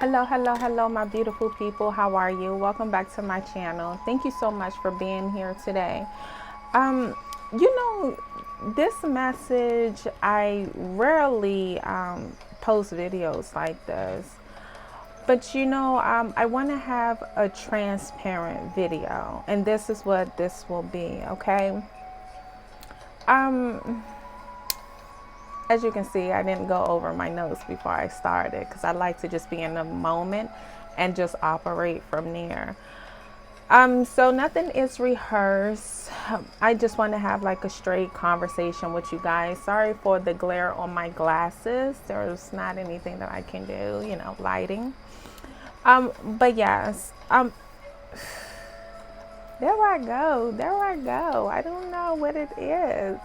Hello, my beautiful people. How are you? Welcome back to my channel. Thank you so much for being here today. Um, this message, I rarely post videos like this, but I want to have a transparent video, and this is what this will be, okay? Um, as you can see, I didn't go over my notes before I started because I like to just be in the moment and just operate from there. So nothing is rehearsed. I just want to have like a straight conversation with you guys. Sorry for the glare on my glasses. There's not anything that I can do, lighting. But yes, there I go. I don't know what it is.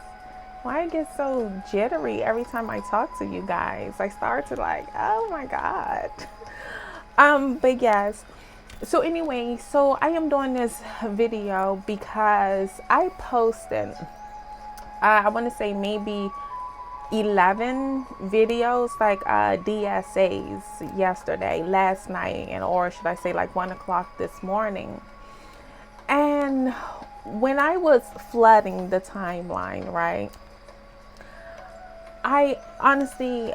Why I get so jittery every time I talk to you guys. I start to like, oh my God. But yes. So anyway, so I am doing this video because I posted, I want to say maybe 11 videos, like DSAs last night, and or should I say like 1 o'clock this morning. And when I was flooding the timeline, right, I honestly,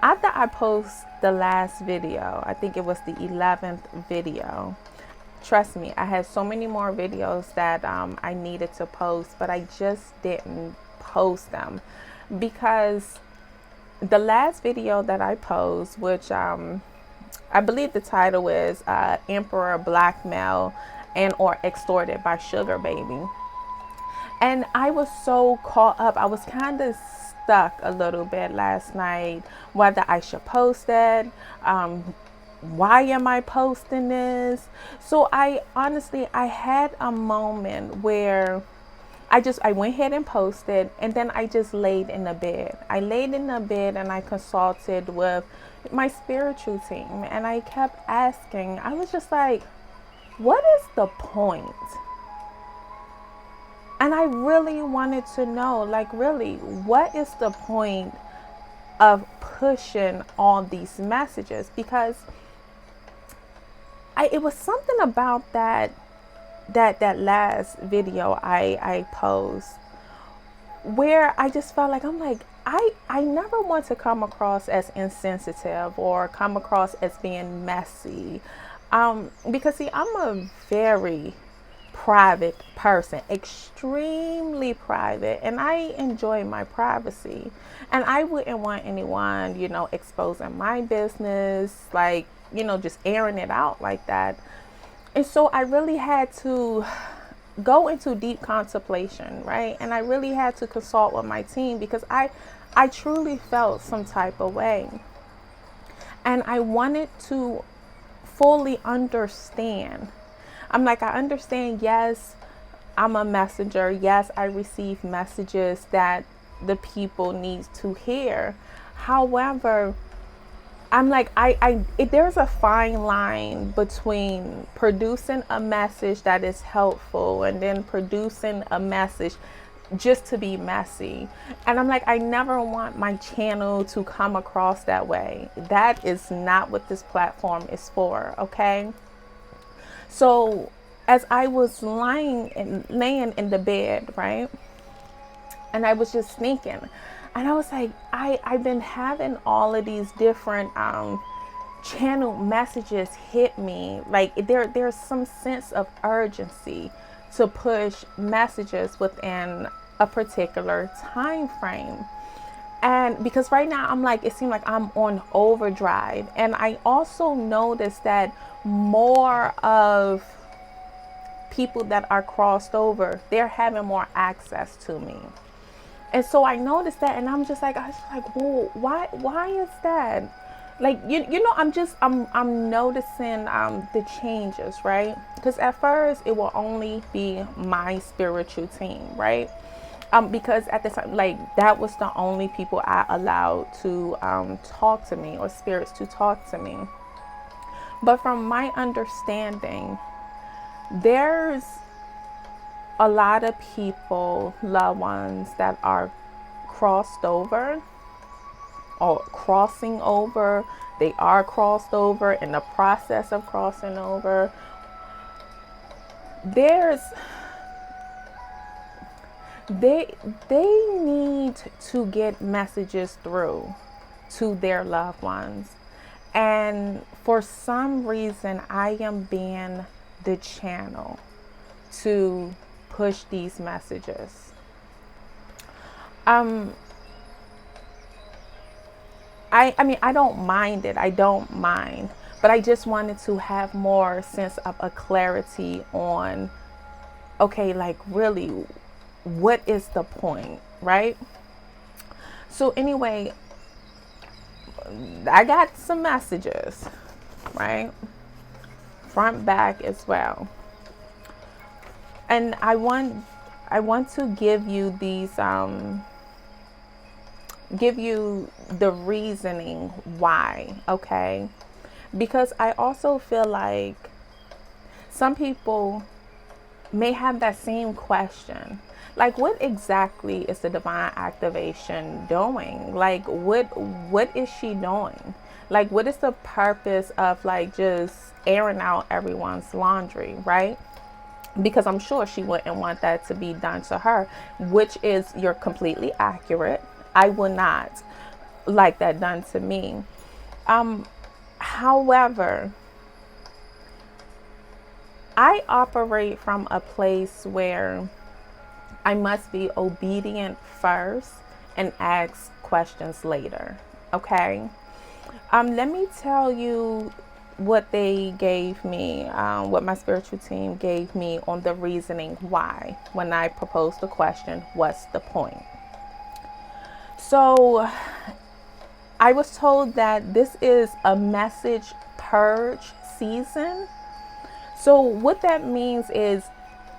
after I post the last video, I think it was the 11th video. Trust me, I had so many more videos that I needed to post, but I just didn't post them because the last video that I posed, which I believe the title is Emperor Blackmail and or Extorted by Sugar Baby. And I was so caught up. I was kind of stuck a little bit last night whether I should post it. Why am I posting this? So I had a moment where I went ahead and posted, and then I just laid in the bed. I laid in the bed and I consulted with my spiritual team, and I kept asking. I was just like, what is the point? And I really wanted to know, like, really, what is the point of pushing all these messages? Because it was something about that last video I posed where I just felt like I never want to come across as insensitive or come across as being messy, because see, I'm a very private person, extremely private, and I enjoy my privacy, and I wouldn't want anyone exposing my business, like just airing it out like that. And so I really had to go into deep contemplation, right? And I really had to consult with my team because I truly felt some type of way, and I wanted to fully understand. I'm like, I understand, yes, I'm a messenger. Yes, I receive messages that the people need to hear. However, I'm like, there's a fine line between producing a message that is helpful and then producing a message just to be messy. And I'm like, I never want my channel to come across that way. That is not what this platform is for, okay? So as I was laying in the bed, right, and I was just thinking, and I was like, I've been having all of these different channel messages hit me. Like there's some sense of urgency to push messages within a particular time frame. And because right now I'm like, it seemed like I'm on overdrive. And I also noticed that more of people that are crossed over, they're having more access to me. And so I noticed that, and I'm just like, well, why is that? Like, I'm noticing the changes, right? Because at first it will only be my spiritual team, right? Because at the time, like, that was the only people I allowed to talk to me, or spirits to talk to me. But from my understanding, there's a lot of people, loved ones, that are crossed over crossing over. They are crossed over, in the process of crossing over. There's they need to get messages through to their loved ones. And for some reason, I am being the channel to push these messages. I mean, I don't mind it. I don't mind. But I just wanted to have more sense of a clarity on, okay, like really, what is the point, right? So anyway, I got some messages, right? Front, back as well. And I want to give you these give you the reasoning why, okay? Because I also feel like some people may have that same question. Like, what exactly is the divine activation doing? Like, what is she doing? Like, what is the purpose of like just airing out everyone's laundry, right? Because I'm sure she wouldn't want that to be done to her, which is, you're completely accurate. I would not like that done to me. However, I operate from a place where I must be obedient first and ask questions later. Okay. Let me tell you what they gave me, what my spiritual team gave me on the reasoning why, when I proposed the question, what's the point? So I was told that this is a message purge season. So what that means is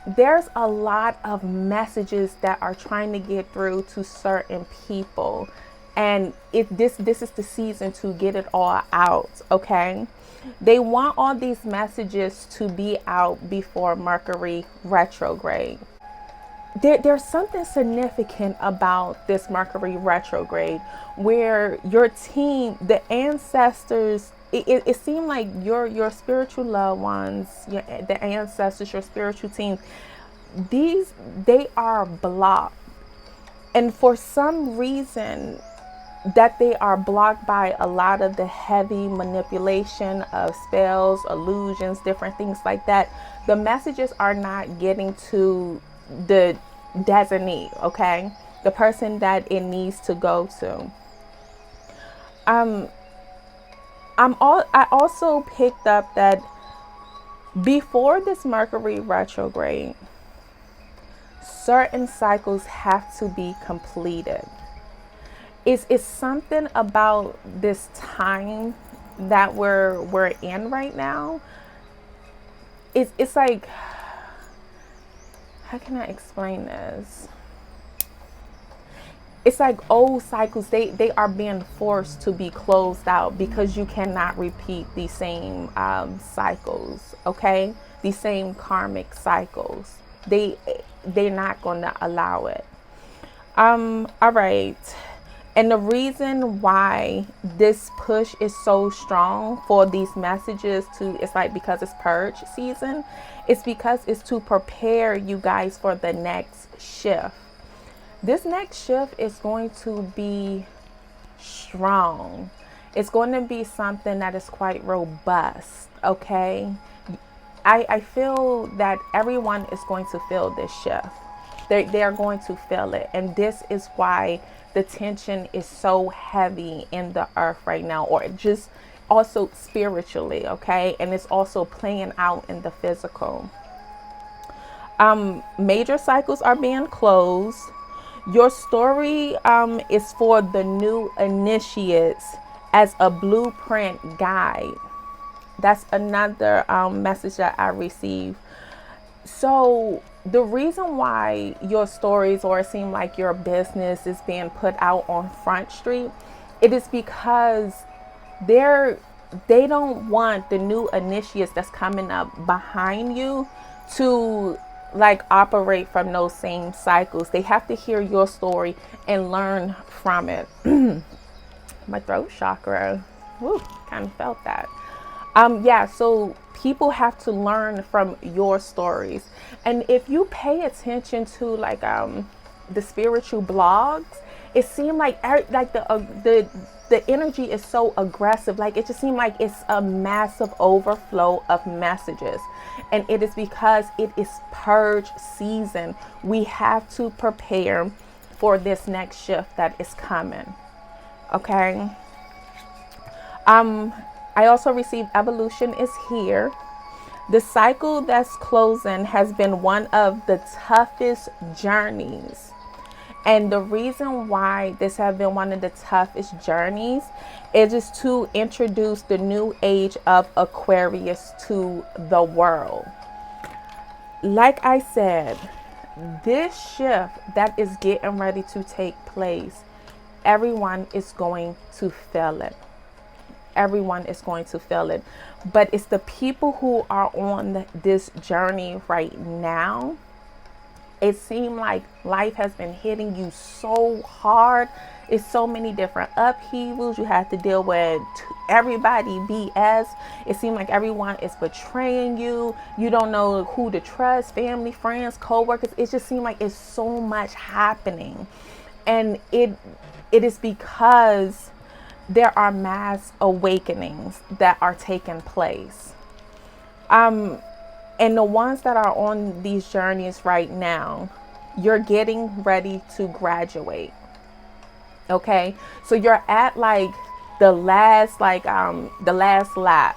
there's a lot of messages that are trying to get through to certain people. And if this is the season to get it all out, okay? They want all these messages to be out before Mercury retrograde. There's something significant about this Mercury retrograde where your team, the ancestors, it seemed like your spiritual loved ones, the ancestors, your spiritual team, they are blocked. And for some reason, that they are blocked by a lot of the heavy manipulation of spells, illusions, different things like that. The messages are not getting to the designee, okay? The person that it needs to go to. I also picked up that before this Mercury retrograde, certain cycles have to be completed. It's something about this time that we're in right now. It's like, how can I explain this? It's like old cycles, they are being forced to be closed out because you cannot repeat these same cycles, okay? These same karmic cycles. They're not going to allow it. All right. And the reason why this push is so strong for these messages it's like because it's purge season. It's because it's to prepare you guys for the next shift. This next shift is going to be strong. It's going to be something that is quite robust, okay? I feel that everyone is going to feel this shift. They are going to feel it. And this is why the tension is so heavy in the earth right now, or just also spiritually, okay? And it's also playing out in the physical. Major cycles are being closed. Your story is for the new initiates as a blueprint guide. That's another message that I received. So the reason why your stories, or it seems like your business, is being put out on Front Street, it is because they don't want the new initiates that's coming up behind you to like operate from those same cycles. They have to hear your story and learn from it. My throat chakra. Woo, kind of felt that. Yeah, so people have to learn from your stories. And if you pay attention to like the spiritual blogs, it seemed like the energy is so aggressive. Like it just seemed like it's a massive overflow of messages. And it is because it is purge season. We have to prepare for this next shift that is coming. Okay. I also received evolution is here. The cycle that's closing has been one of the toughest journeys. And the reason why this has been one of the toughest journeys is just to introduce the new age of Aquarius to the world. Like I said, this shift that is getting ready to take place, everyone is going to feel it. Everyone is going to feel it. But it's the people who are on this journey right now. It seems like life has been hitting you so hard. It's so many different upheavals. You have to deal with everybody BS. It seems like everyone is betraying you. You don't know who to trust, family, friends, co-workers. It just seems like it's so much happening. And it is because there are mass awakenings that are taking place. And the ones that are on these journeys right now, you're getting ready to graduate. Okay? So you're at like the last lap.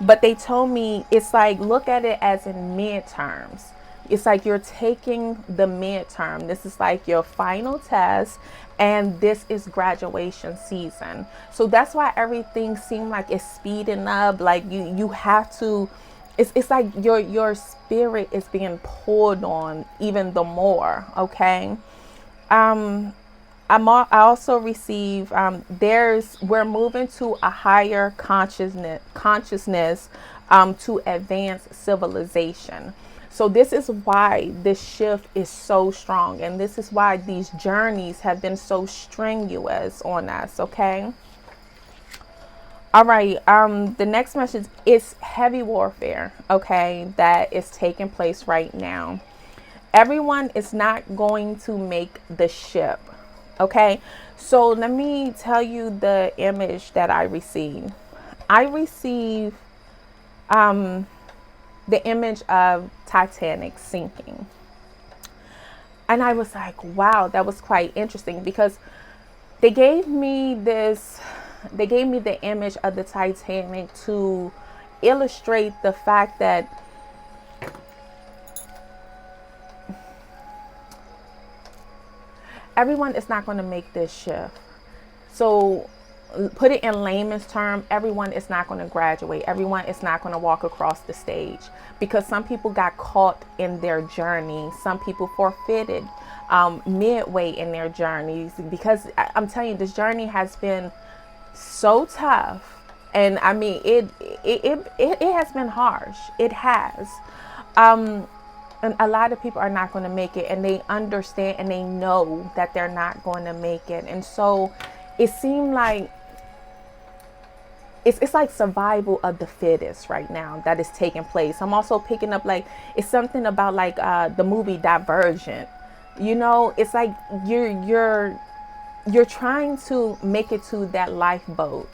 But they told me it's like, look at it as in midterms. It's like you're taking the midterm. This is like your final test, and this is graduation season. So that's why everything seemed like it's speeding up. Like you have to, it's like your spirit is being pulled on even the more. Okay. I also receive we're moving to a higher consciousness to advance civilization. So this is why this shift is so strong, and this is why these journeys have been so strenuous on us. Okay. All right. The next message is heavy warfare. Okay, that is taking place right now. Everyone is not going to make the ship. Okay, so let me tell you the image that I received. I received the image of Titanic sinking. And I was like, wow, that was quite interesting, because they gave me the image of the Titanic to illustrate the fact that everyone is not going to make this shift. So put it in layman's term, everyone is not going to graduate. Everyone is not going to walk across the stage, because some people got caught in their journey. Some people forfeited midway in their journeys, because I'm telling you, this journey has been so tough. And I mean, it has been harsh. It has. And a lot of people are not going to make it, and they understand and they know that they're not going to make it. And so it seemed like it's like survival of the fittest right now that is taking place. I'm also picking up like it's something about like the movie Divergent. You know, it's like you're trying to make it to that lifeboat,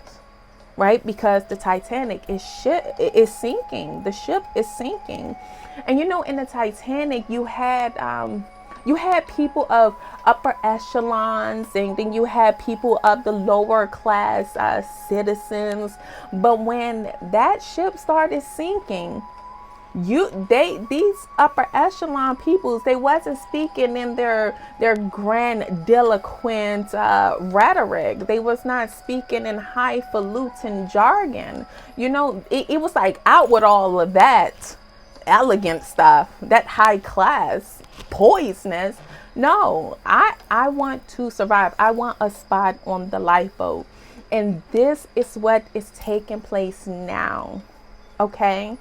right? Because the Titanic is sinking. The ship is sinking. And you know, in the Titanic, you had people of upper echelons, and then you had people of the lower class citizens. But when that ship started sinking, these upper echelon peoples, they wasn't speaking in their grandiloquent rhetoric. They was not speaking in highfalutin jargon. You know, it was like out with all of that elegant stuff, that high class poisonous. No, I want to survive. I want a spot on the lifeboat, and this is what is taking place now. Okay.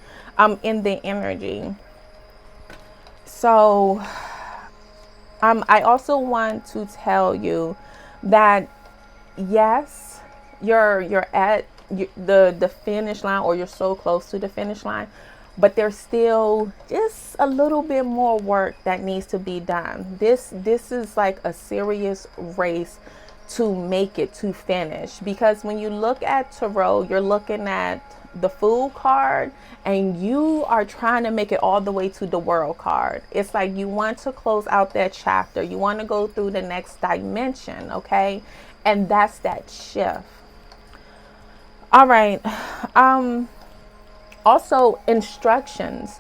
In the energy. So I also want to tell you that yes, you're at the finish line, or you're so close to the finish line, but there's still just a little bit more work that needs to be done. This is like a serious race to make it to finish, because when you look at tarot, you're looking at the Fool card, and you are trying to make it all the way to the World card. It's like you want to close out that chapter, you want to go through the next dimension, okay? And that's that shift. All right. Also, instructions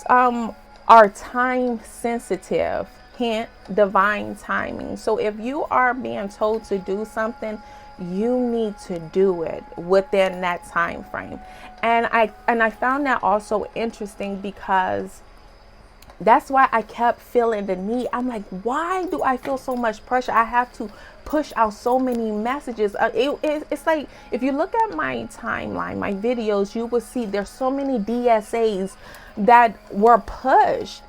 are time sensitive, hint divine timing. So if you are being told to do something, you need to do it within that time frame. And I found that also interesting, because that's why I kept feeling the need. I'm like, why do I feel so much pressure? I have to push out so many messages. It's like, if you look at my timeline, my videos, you will see there's so many DSAs that were pushed.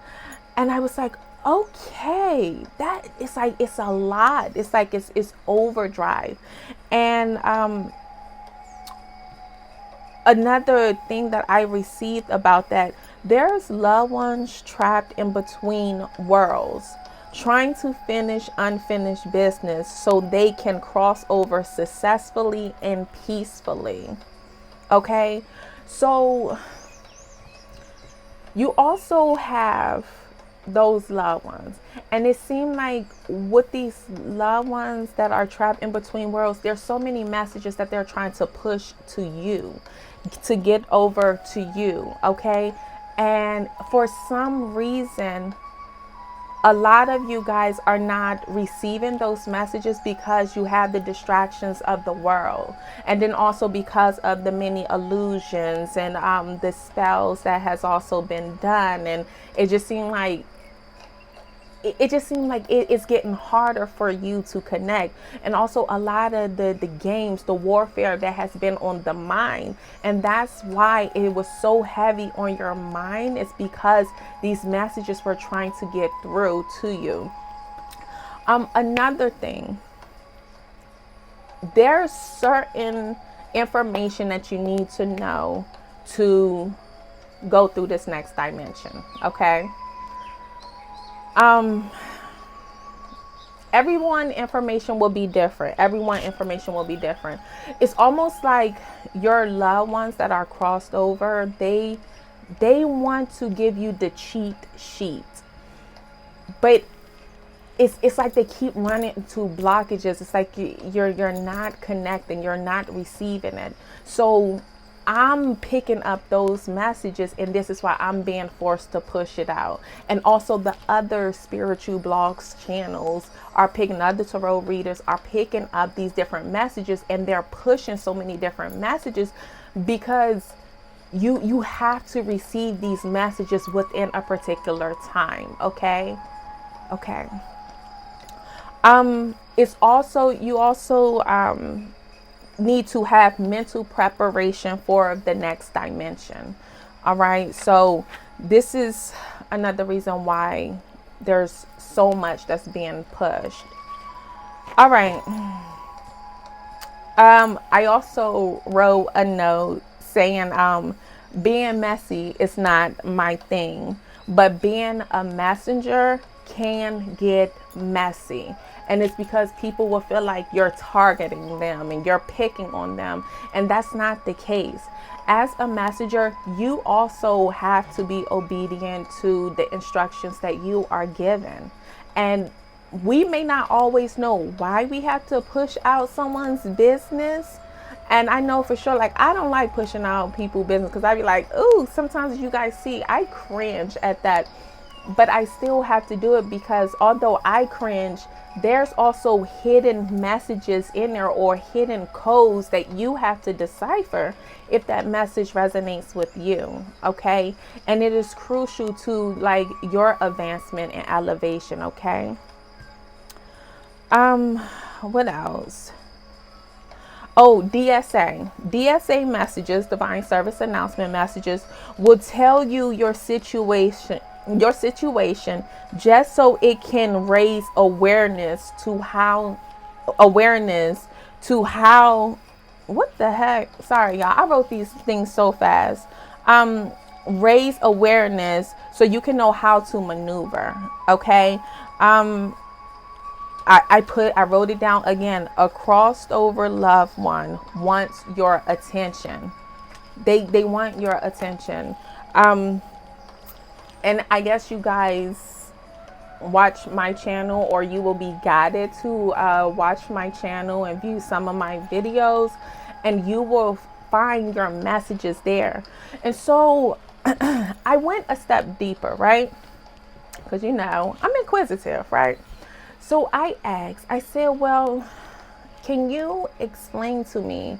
And I was like, okay, that it's like, it's a lot. It's like, it's overdrive. And another thing that I received about that, there's loved ones trapped in between worlds, trying to finish unfinished business so they can cross over successfully and peacefully. Okay, so you also have those loved ones, and it seemed like with these loved ones that are trapped in between worlds, there's so many messages that they're trying to push to you, to get over to you, okay? And for some reason, a lot of you guys are not receiving those messages because you have the distractions of the world, and then also because of the many illusions and the spells that has also been done. And it just seemed like it's getting harder for you to connect. And also a lot of the games, the warfare that has been on the mind, and that's why it was so heavy on your mind. It's because these messages were trying to get through to you. Another thing, there's certain information that you need to know to go through this next dimension, okay? Everyone information will be different. It's almost like your loved ones that are crossed over, they want to give you the cheat sheet, but it's like they keep running into blockages. It's like you're not connecting, you're not receiving it. So I'm picking up those messages, and this is why I'm being forced to push it out. And also the other spiritual blogs channels are picking up, the tarot readers are picking up these different messages, and they're pushing so many different messages, because you have to receive these messages within a particular time, okay? It's also, you also need to have mental preparation for the next dimension. All right, so this is another reason why there's so much that's being pushed. All right, I also wrote a note saying being messy is not my thing, but being a messenger can get messy. And it's because people will feel like you're targeting them and you're picking on them. And that's not the case. As a messenger, you also have to be obedient to the instructions that you are given. And we may not always know why we have to push out someone's business. And I know for sure, like, I don't like pushing out people's business, because I be like, ooh, sometimes you guys see, I cringe at that. But I still have to do it, because although I cringe, there's also hidden messages in there, or hidden codes that you have to decipher if that message resonates with you, okay? And it is crucial to, like, your advancement and elevation, okay? What else? Oh, DSA messages, divine service announcement messages, will tell you your situation just so it can raise awareness to how awareness to how, what the heck? Sorry, y'all. I wrote these things so fast. Raise awareness so you can know how to maneuver. Okay. I wrote it down again. A crossed over loved one wants your attention. They want your attention. And I guess you guys watch my channel, or you will be guided to watch my channel and view some of my videos, and you will find your messages there. And so I went a step deeper, right? Because I'm inquisitive, right? So I asked, I said, well, can you explain to me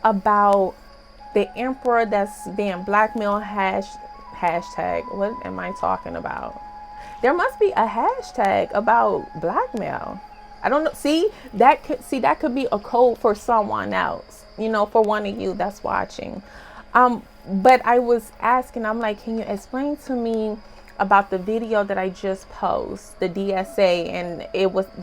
about the emperor that's being blackmailed? Hashtag, what am I talking about? There must be a hashtag about blackmail. I don't know. That could be a code for someone else, for one of you that's watching. But I was asking, I'm like, can you explain to me about the video that I just posted, the DSA, and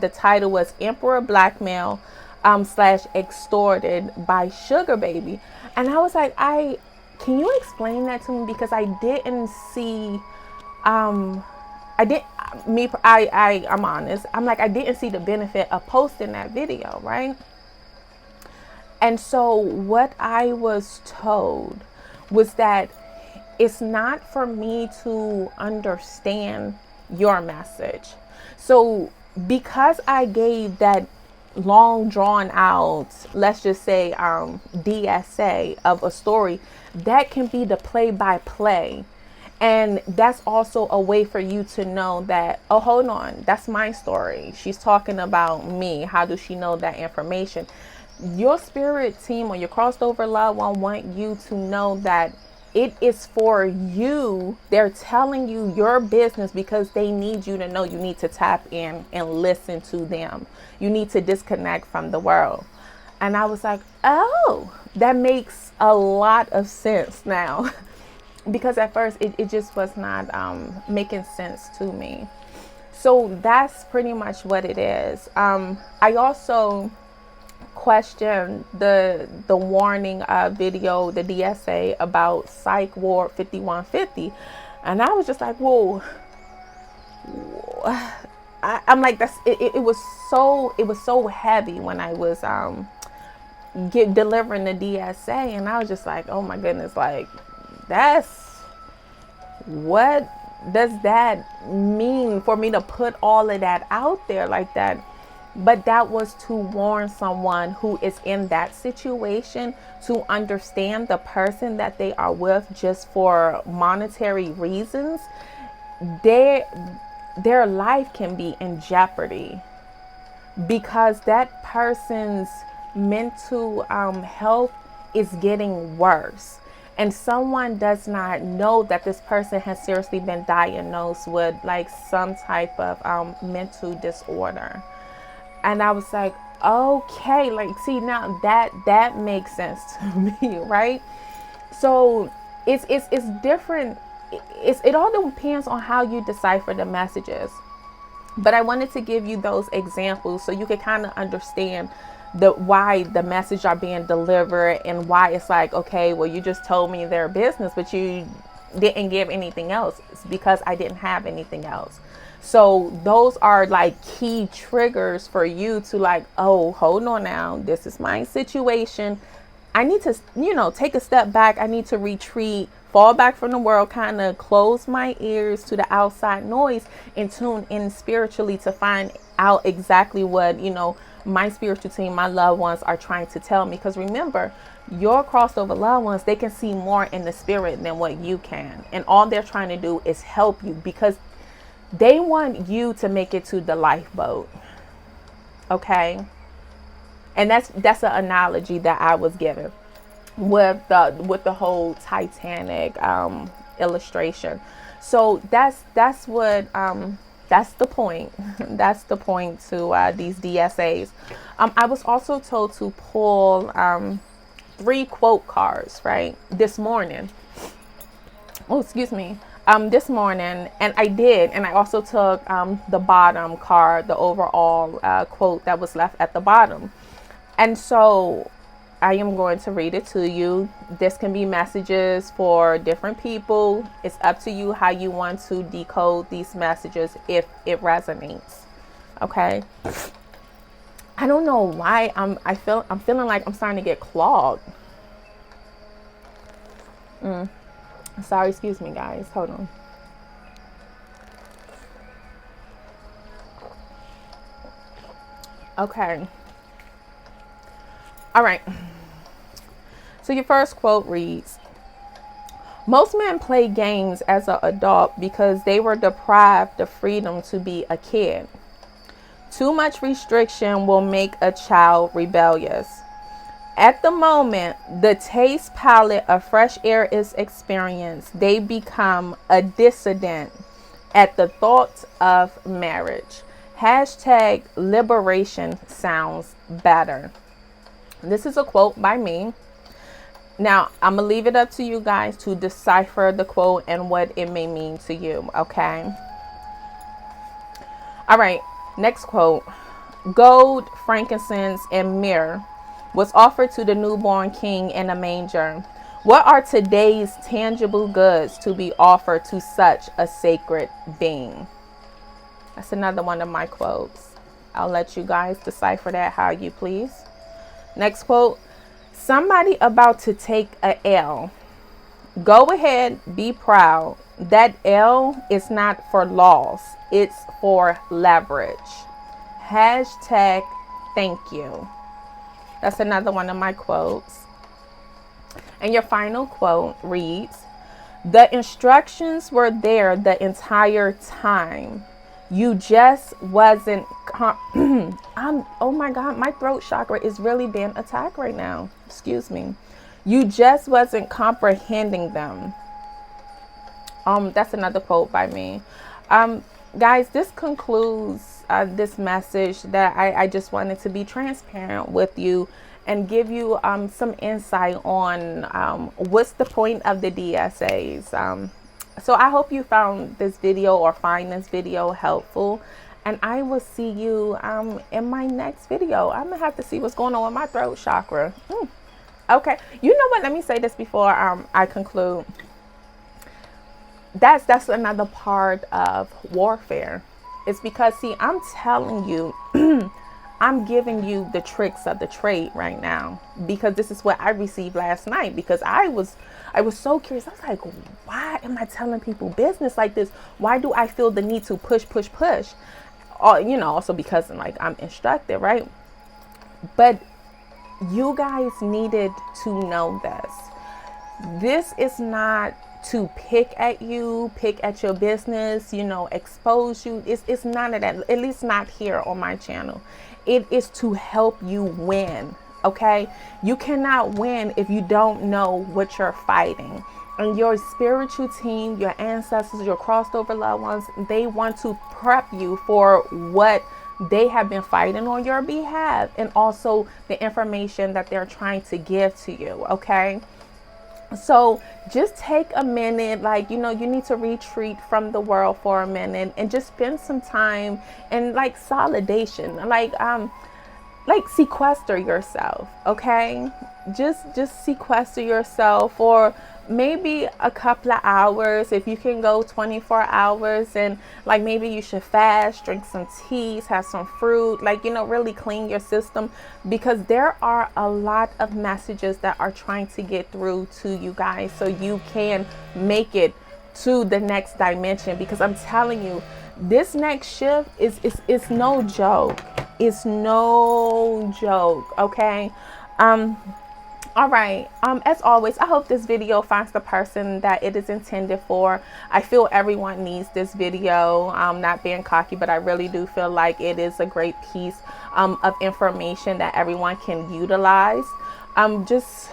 the title was Emperor Blackmail / extorted by Sugar Baby. And I was like, can you explain that to me? Because I didn't see, I'm honest. I'm like, I didn't see the benefit of posting that video, right? And so what I was told was that it's not for me to understand your message. So because I gave that long drawn out, let's just say DSA of a story, that can be the play by play. And that's also a way for you to know that, oh, hold on, that's my story. She's talking about me. How does she know that information? Your spirit team or your crossed over loved one want you to know that it is for you. They're telling you your business because they need you to know you need to tap in and listen to them. You need to disconnect from the world. And I was like, oh, that makes a lot of sense now. Because at first it just was not making sense to me. So that's pretty much what it is. I also question the warning video, the DSA about Psych Ward 5150, and I was just like, whoa. I'm like, it was so heavy when I was delivering the DSA, and I was just like, oh my goodness, like, what does that mean for me to put all of that out there like that? But that was to warn someone who is in that situation to understand the person that they are with just for monetary reasons. Their life can be in jeopardy because that person's mental health is getting worse. And someone does not know that this person has seriously been diagnosed with like some type of mental disorder. And I was like, okay, like, see, now that makes sense to me, right? So it's different. It all depends on how you decipher the messages. But I wanted to give you those examples so you can kind of understand why the message are being delivered and why it's like, okay, well, you just told me their business, but you didn't give anything else. It's because I didn't have anything else. So those are like key triggers for you to like, oh, hold on now. This is my situation. I need to, take a step back. I need to retreat, fall back from the world, kind of close my ears to the outside noise and tune in spiritually to find out exactly what, my spiritual team, my loved ones are trying to tell me. Because remember, your crossover loved ones, they can see more in the spirit than what you can. And all they're trying to do is help you because they want you to make it to the lifeboat. Okay. And that's an analogy that I was given with the whole Titanic illustration. So that's the point. That's the point to these DSAs. I was also told to pull 3 quote cards, right, this morning. Oh, excuse me. this morning, and I did, and I also took the bottom card, the overall quote that was left at the bottom. And so I am going to read it to you. This can be messages for different people. It's up to you how you want to decode these messages if it resonates. Okay. I don't know why I'm feeling like I'm starting to get clogged. Sorry, excuse me, guys. Hold on. Okay. All right. So your first quote reads, most men play games as an adult because they were deprived the freedom to be a kid. Too much restriction will make a child rebellious. At the moment the taste palette of fresh air is experienced, they become a dissident at the thought of marriage. Hashtag liberation sounds better. This is a quote by me. Now, I'm going to leave it up to you guys to decipher the quote and what it may mean to you, okay? All right, next quote. Gold, frankincense, and myrrh was offered to the newborn king in a manger. What are today's tangible goods to be offered to such a sacred being? That's another one of my quotes. I'll let you guys decipher that how you please. Next quote. Somebody about to take a L. Go ahead, be proud. That L is not for loss. It's for leverage. Hashtag thank you. That's another one of my quotes. And your final quote reads, the instructions were there the entire time. You just wasn't, oh my God, my throat chakra is really being attacked right now. Excuse me. You just wasn't comprehending them. That's another quote by me. Guys, this concludes this message that I just wanted to be transparent with you and give you some insight on what's the point of the DSAs. So I hope you found this video or find this video helpful, and I will see you in my next video. I'm gonna have to see what's going on with my throat chakra. Okay, you know what, let me say this before I conclude. That's another part of warfare. It's because, see, I'm telling you, I'm giving you the tricks of the trade right now, because this is what I received last night. Because I was so curious. I was like, why am I telling people business like this? Why do I feel the need to push? You know, also because I'm instructed, right? But you guys needed to know this. This is not to pick at you, pick at your business, you know, expose you. It's none of that, at least not here on my channel. It is to help you win, okay? You cannot win if you don't know what you're fighting. And your spiritual team, your ancestors, your crossed over loved ones, they want to prep you for what they have been fighting on your behalf, and also the information that they're trying to give to you, okay? So just take a minute, you know, you need to retreat from the world for a minute and just spend some time in solidation, sequester yourself, okay? Just sequester yourself for maybe a couple of hours. If you can go 24 hours, and maybe you should fast, drink some teas, have some fruit, you know, really clean your system, because there are a lot of messages that are trying to get through to you guys so you can make it to the next dimension. Because I'm telling you, this next shift is no joke. It's no joke, okay? All right. As always, I hope this video finds the person that it is intended for. I feel everyone needs this video. I'm not being cocky, but I really do feel like it is a great piece of information that everyone can utilize. Just